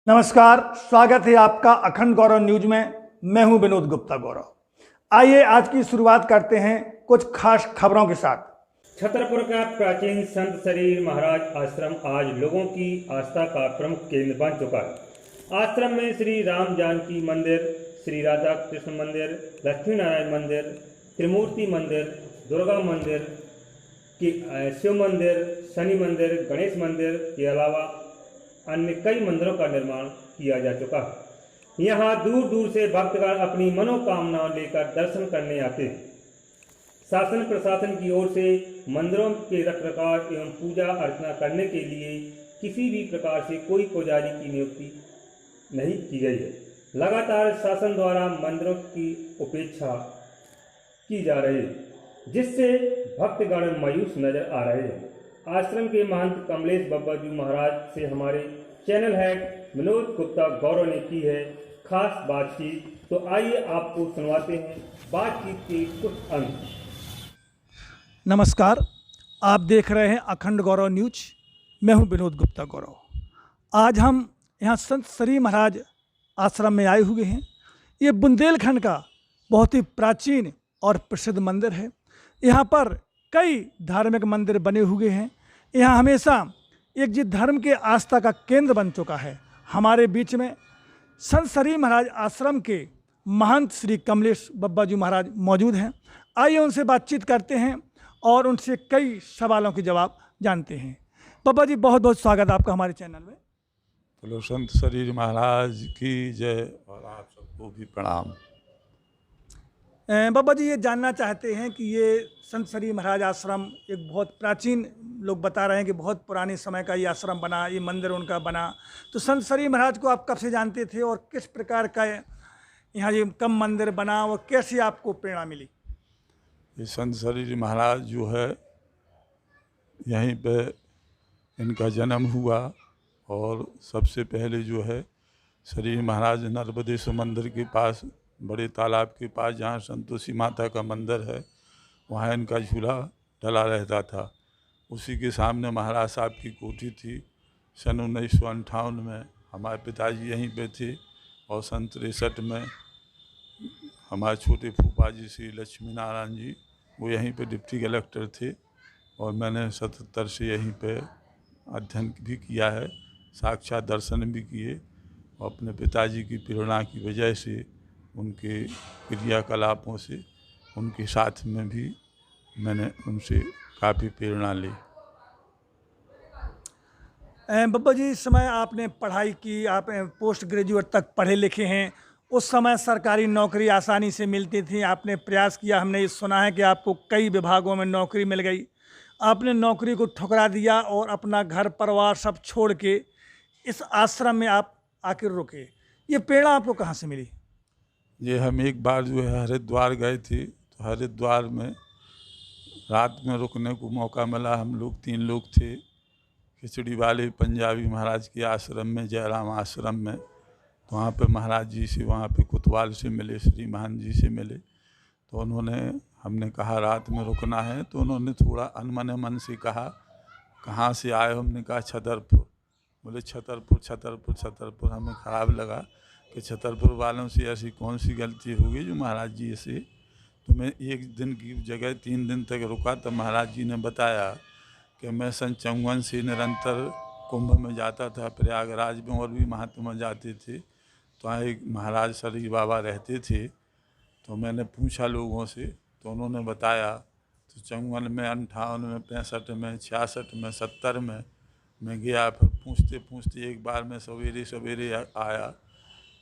नमस्कार, स्वागत है आपका अखंड गौरव न्यूज में। मैं हूं विनोद गुप्ता गौरव। आइए आज की शुरुआत करते हैं कुछ खास खबरों के साथ। छतरपुर का प्राचीन संत शरीर महाराज आश्रम आज लोगों की आस्था का प्रमुख केंद्र बन चुका है। आश्रम में श्री राम जानकी मंदिर, श्री राधा कृष्ण मंदिर, लक्ष्मी नारायण मंदिर, त्रिमूर्ति मंदिर, दुर्गा मंदिर, शिव मंदिर, शनि मंदिर, गणेश मंदिर के अलावा अन्य कई मंदिरों का निर्माण किया जा चुका है। यहाँ दूर दूर से भक्तगण अपनी मनोकामनाएं लेकर दर्शन करने आते हैं। शासन प्रशासन की ओर से मंदिरों के रखरखाव एवं पूजा अर्चना करने के लिए किसी भी प्रकार से कोई पुजारी की नियुक्ति नहीं की गई है। लगातार शासन द्वारा मंदिरों की उपेक्षा की जा रही है, जिससे भक्तगण मायूस नजर आ रहे हैं। आश्रम के महंत कमलेश बब्बाजू महाराज से हमारे चैनल हेड विनोद गुप्ता गौरव ने की है खास बातचीत। तो आइए आपको सुनवाते हैं बातचीत के कुछ अंश। नमस्कार, आप देख रहे हैं अखंड गौरव न्यूज। मैं हूं विनोद गुप्ता गौरव। आज हम यहां संत शरीर महाराज आश्रम में आए हुए हैं। ये बुंदेलखंड का बहुत ही प्राचीन और प्रसिद्ध मंदिर है। यहाँ पर कई धार्मिक मंदिर बने हुए हैं। यहाँ हमेशा एक जी धर्म के आस्था का केंद्र बन चुका है। हमारे बीच में संत शरीर महाराज आश्रम के महंत श्री कमलेश बब्बाजू महाराज मौजूद हैं। आइए उनसे बातचीत करते हैं और उनसे कई सवालों के जवाब जानते हैं। बब्बा जी, बहुत बहुत स्वागत आपका हमारे चैनल में। बोलो संत शरीर महाराज की जय और आप सबको भी प्रणाम। बब्बा जी, ये जानना चाहते हैं कि ये संत शरीर महाराज आश्रम एक बहुत प्राचीन, लोग बता रहे हैं कि बहुत पुराने समय का ये आश्रम बना, ये मंदिर उनका बना। तो संत शरीर महाराज को आप कब से जानते थे और किस प्रकार का यहाँ ये कम मंदिर बना और कैसे आपको प्रेरणा मिली? ये संत शरीर महाराज जो है यहीं पे इनका जन्म हुआ और सबसे पहले जो है शरीर महाराज नर्मदेश्वर मंदिर के पास, बड़े तालाब के पास जहाँ संतोषी माता का मंदिर है, वहाँ इनका झूला डला रहता था। उसी के सामने महाराज साहब की कोठी थी। सन 1958 में हमारे पिताजी यहीं पे थे और सन 63 में हमारे छोटे फूफा जी श्री लक्ष्मी नारायण जी, वो यहीं पे डिप्टी कलेक्टर थे। और मैंने 77 से यहीं पे अध्ययन भी किया है, साक्षात दर्शन भी किए। और अपने पिताजी की प्रेरणा की वजह से, उनके क्रियाकलापों से, उनके साथ में भी मैंने उनसे काफ़ी प्रेरणा ली। बब्बा जी, इस समय आपने पढ़ाई की, आप पोस्ट ग्रेजुएट तक पढ़े लिखे हैं। उस समय सरकारी नौकरी आसानी से मिलती थी, आपने प्रयास किया। हमने ये सुना है कि आपको कई विभागों में नौकरी मिल गई। आपने नौकरी को ठुकरा दिया और अपना घर परिवार सब छोड़ के इस आश्रम में आप आकर रुके। ये प्रेरणा आपको कहाँ से मिली? ये हम एक बार जो है हरिद्वार गए थे, तो हरिद्वार में रात में रुकने को मौका मिला। हम लोग 3 लोग थे। खिचड़ी वाले पंजाबी महाराज के आश्रम में, जयराम आश्रम में। तो वहाँ पे महाराज जी से, वहाँ पे कोतवाल से मिले, श्री महान जी से मिले। तो उन्होंने, हमने कहा रात में रुकना है, तो उन्होंने थोड़ा अनमने मन से कहा कहाँ से आए? हमने कहा छतरपुर। बोले छतरपुर छतरपुर छतरपुर। हमें ख़राब लगा कि छतरपुर वालों से ऐसी कौन सी गलती होगी जो महाराज जी से। तो मैं एक दिन की जगह 3 दिन तक रुका। तो महाराज जी ने बताया कि मैं सन 54 से निरंतर कुंभ में जाता था, प्रयागराज में, और भी महात्मा जाते थे। तो वहाँ एक महाराज शरीर बाबा रहते थे। तो मैंने पूछा लोगों से, तो उन्होंने बताया। तो 54 में, 58 में, 65 में, 66 में, 70 में मैं गया। फिर पूछते पूछते एक बार मैं सवेरे सवेरे आया,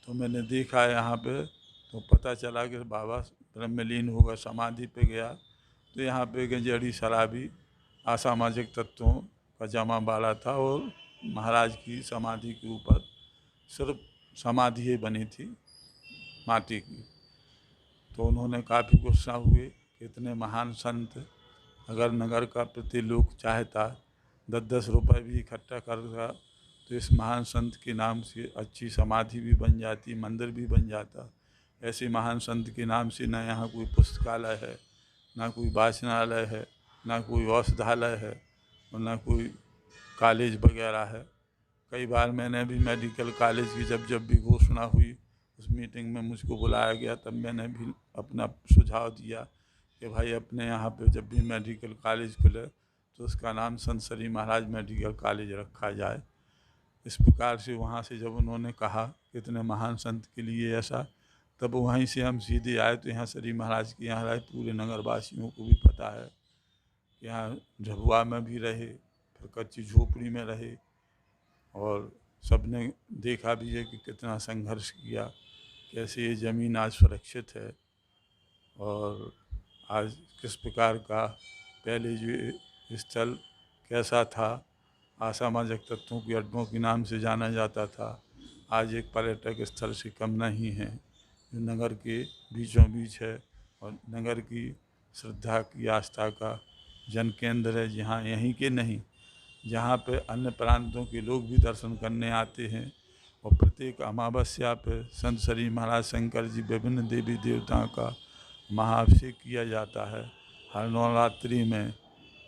तो मैंने देखा यहाँ पे, तो पता चला कि बाबा ब्रह्मलीन होगा, समाधि पे गया। तो यहाँ पे गंजेड़ी शराबी असामाजिक तत्वों का जमा बाड़ा था और महाराज की समाधि के ऊपर सिर्फ समाधि ही बनी थी माटी की। तो उन्होंने काफ़ी गुस्सा हुए कि इतने महान संत, अगर नगर का प्रति लोग चाहता 10-10 रुपये भी इकट्ठा करता, तो इस महान संत के नाम से अच्छी समाधि भी बन जाती, मंदिर भी बन जाता। ऐसे महान संत के नाम से न यहाँ कोई पुस्तकालय है, ना कोई वाचनालय है, ना कोई औषधालय है, और ना कोई कॉलेज वगैरह है। कई बार मैंने भी मेडिकल कॉलेज की जब भी घोषणा हुई, उस मीटिंग में मुझको बुलाया गया, तब मैंने भी अपना सुझाव दिया कि भाई अपने यहाँ पे जब भी मेडिकल कॉलेज खुले तो उसका नाम संत श्री महाराज मेडिकल कॉलेज रखा जाए। इस प्रकार से वहाँ से जब उन्होंने कहा कितने महान संत के लिए ऐसा, तब वहीं से हम सीधे आए। तो यहाँ श्री महाराज के यहाँ रहे, पूरे नगरवासियों को भी पता है। यहाँ झबुआ में भी रहे, फिर कच्ची झोपड़ी में रहे, और सबने देखा भी है कि कितना संघर्ष किया, कैसे ये ज़मीन आज सुरक्षित है और आज किस प्रकार का पहले जो स्थल कैसा था, असामाजिक तत्वों के अड्डों के नाम से जाना जाता था, आज एक पर्यटक स्थल से कम नहीं है, जो नगर के बीचों बीच है और नगर की श्रद्धा की आस्था का जन केंद्र है, जहाँ यहीं के नहीं, जहाँ पे अन्य प्रांतों के लोग भी दर्शन करने आते हैं। और प्रत्येक अमावस्या पे संत श्री महाराज शंकर जी विभिन्न देवी देवताओं का महाअभिषेक किया जाता है। हर नवरात्रि में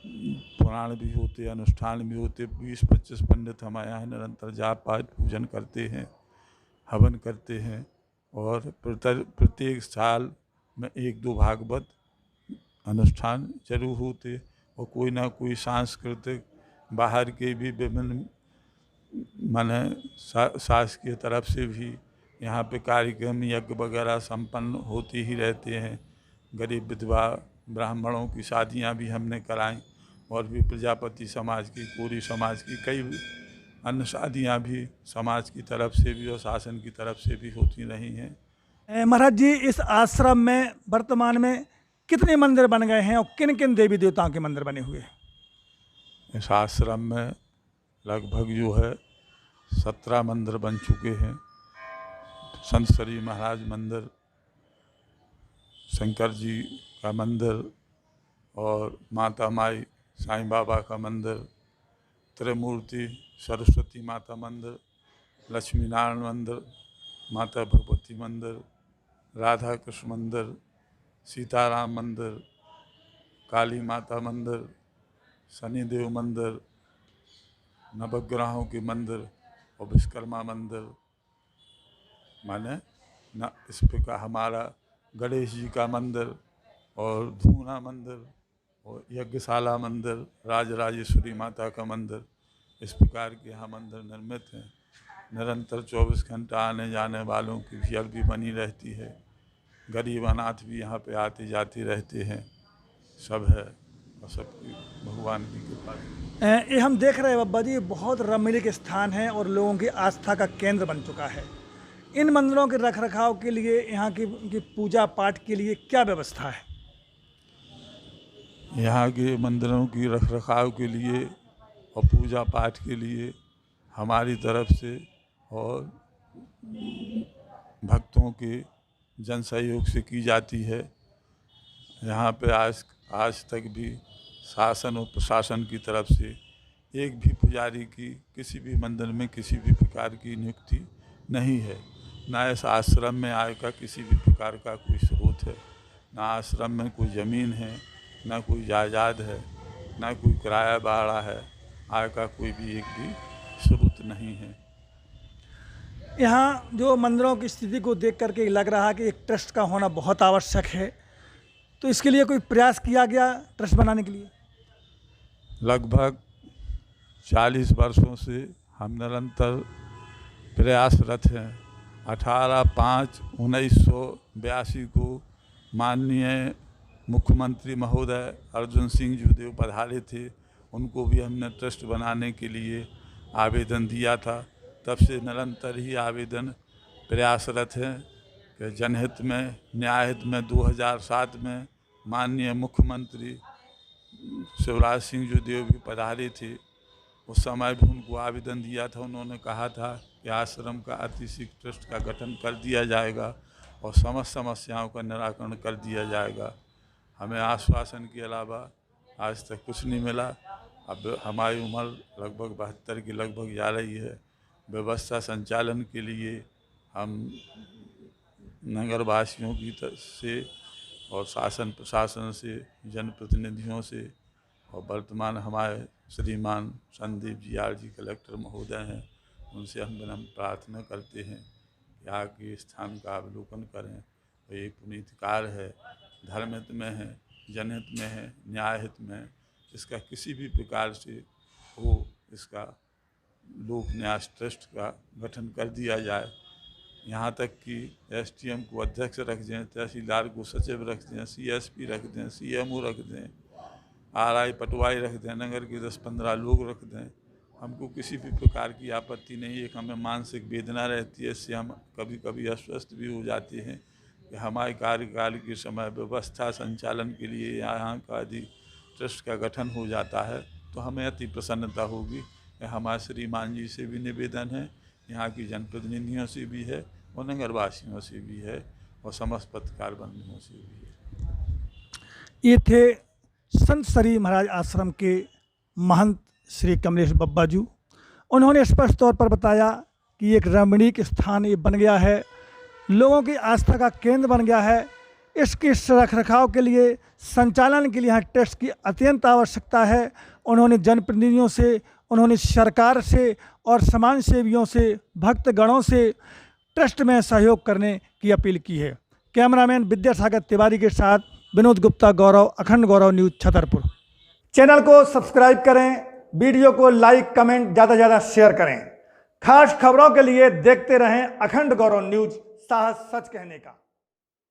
पुराण भी होते, अनुष्ठान भी होते। 20-25 पंडित हमारे यहाँ निरंतर जाप पाठ पूजन करते हैं, हवन करते हैं, और प्रत्येक साल में 1-2 भागवत अनुष्ठान जरूर होते, और कोई ना कोई सांस्कृतिक बाहर के भी विभिन्न माने शासकीय तरफ से भी यहाँ पे कार्यक्रम यज्ञ वगैरह संपन्न होते ही रहते हैं। गरीब विधवा ब्राह्मणों की शादियाँ भी हमने कराई, और भी प्रजापति समाज की, कोरी समाज की, कई अन्य शादियाँ भी समाज की तरफ से भी और शासन की तरफ से भी होती रही हैं। महाराज जी, इस आश्रम में वर्तमान में कितने मंदिर बन गए हैं और किन किन देवी देवताओं के मंदिर बने हुए हैं? इस आश्रम में लगभग जो है 17 मंदिर बन चुके हैं। संत श्री महाराज मंदिर, शंकर जी का मंदिर, और माता माई साईं बाबा का मंदिर, त्रिमूर्ति सरस्वती माता मंदिर, लक्ष्मी नारायण मंदिर, माता भगवती मंदिर, राधा कृष्ण मंदिर, सीताराम मंदिर, काली माता मंदिर, शनिदेव मंदिर, नवग्रहों के मंदिर और विश्वकर्मा मंदिर, माने न इस प्रकार हमारा गणेश जी का मंदिर और धूना मंदिर और यज्ञशाला मंदिर, राजराजेश्वरी माता का मंदिर, इस प्रकार के यहाँ मंदिर निर्मित हैं। निरंतर 24 घंटा आने जाने वालों की भीड़ भी बनी रहती है। गरीब अनाथ भी यहाँ पे आते जाते रहते हैं। सब है और सबकी भगवान की कृपा। ये हम देख रहे हैं बाबा जी, बहुत रमणीक स्थान है और लोगों की आस्था का केंद्र बन चुका है। इन मंदिरों के रख रखाव के लिए, यहाँ की पूजा पाठ के लिए क्या व्यवस्था है? यहाँ के मंदिरों की रख रखाव के लिए और पूजा पाठ के लिए हमारी तरफ से और भक्तों के जन सहयोग से की जाती है। यहाँ पे आज तक भी शासन और प्रशासन की तरफ से एक भी पुजारी की किसी भी मंदिर में किसी भी प्रकार की नियुक्ति नहीं है। ना इस आश्रम में आय का किसी भी प्रकार का कोई स्रोत है, ना आश्रम में कोई ज़मीन है, ना कोई जायदाद है, ना कोई किराया भाड़ा है। आय का कोई भी एक भी स्रोत नहीं है। यहाँ जो मंदिरों की स्थिति को देख करके लग रहा है कि एक ट्रस्ट का होना बहुत आवश्यक है, तो इसके लिए कोई प्रयास किया गया ट्रस्ट बनाने के लिए? लगभग 40 वर्षों से हम निरंतर प्रयासरत हैं। 18/5/1982 को माननीय मुख्यमंत्री महोदय अर्जुन सिंह जूदेव पधारे थे। उनको भी हमने ट्रस्ट बनाने के लिए आवेदन दिया था। तब से निरंतर ही आवेदन प्रयासरत हैं कि जनहित में, न्यायहित में 2007 में माननीय मुख्यमंत्री शिवराज सिंह जूदेव भी पधारे थे। उस समय भी उनको आवेदन दिया था। उन्होंने कहा था कि आश्रम का अतिशीघ्र ट्रस्ट का गठन कर दिया जाएगा और समस्त समस्याओं का निराकरण कर दिया जाएगा। हमें आश्वासन के अलावा आज तक कुछ नहीं मिला। अब हमारी उम्र लगभग 72 की लगभग जा रही है। व्यवस्था संचालन के लिए हम नगरवासियों की तरफ से और शासन प्रशासन से, जनप्रतिनिधियों से, और वर्तमान हमारे श्रीमान Sandeep ji R G collector महोदय हैं, उनसे हम विनम्र प्रार्थना करते हैं कि आके स्थान का अवलोकन करें। तो ये पुनीत कार्य है, धर्म हित में है, जनहित में है, न्याय हित में है। इसका किसी भी प्रकार से हो, इसका लोक न्यास ट्रस्ट का गठन कर दिया जाए। यहाँ तक कि SDM को अध्यक्ष रख दें, तहसीलदार को सचिव रख दें, CSP रख दें, CMO रख दें, RI पटवारी रख दें, नगर के 10-15 लोग रख दें। हमको किसी भी प्रकार की आपत्ति नहीं है। एक हमें मानसिक वेदना रहती है, इससे हम कभी कभी अस्वस्थ भी हो जाते हैं कि हमारे कार्यकाल के समय व्यवस्था संचालन के लिए यहाँ का यदि ट्रस्ट का गठन हो जाता है तो हमें अति प्रसन्नता होगी। हमारे श्रीमान जी से भी निवेदन है, यहाँ की जनप्रतिनिधियों से भी है और नगरवासियों से भी है और समस्त पत्रकार बंधुओं से भी है। ये थे संत सरी महाराज आश्रम के महंत श्री कमलेश बब्बाजू। उन्होंने स्पष्ट तौर पर बताया कि एक रमणीक स्थान ये बन गया है, लोगों की आस्था का केंद्र बन गया है। इसके रख रखाव के लिए, संचालन के लिए यहाँ ट्रस्ट की अत्यंत आवश्यकता है। उन्होंने जनप्रतिनिधियों से, उन्होंने सरकार से और समाज सेवियों से, भक्तगणों से ट्रस्ट में सहयोग करने की अपील की है। कैमरामैन विद्यासागर तिवारी के साथ विनोद गुप्ता, गौरव, अखंड गौरव न्यूज़, छतरपुर। चैनल को सब्सक्राइब करें, वीडियो को लाइक, कमेंट ज़्यादा से ज़्यादा शेयर करें। खास खबरों के लिए देखते रहें अखंड गौरव न्यूज़, साहस सच कहने का।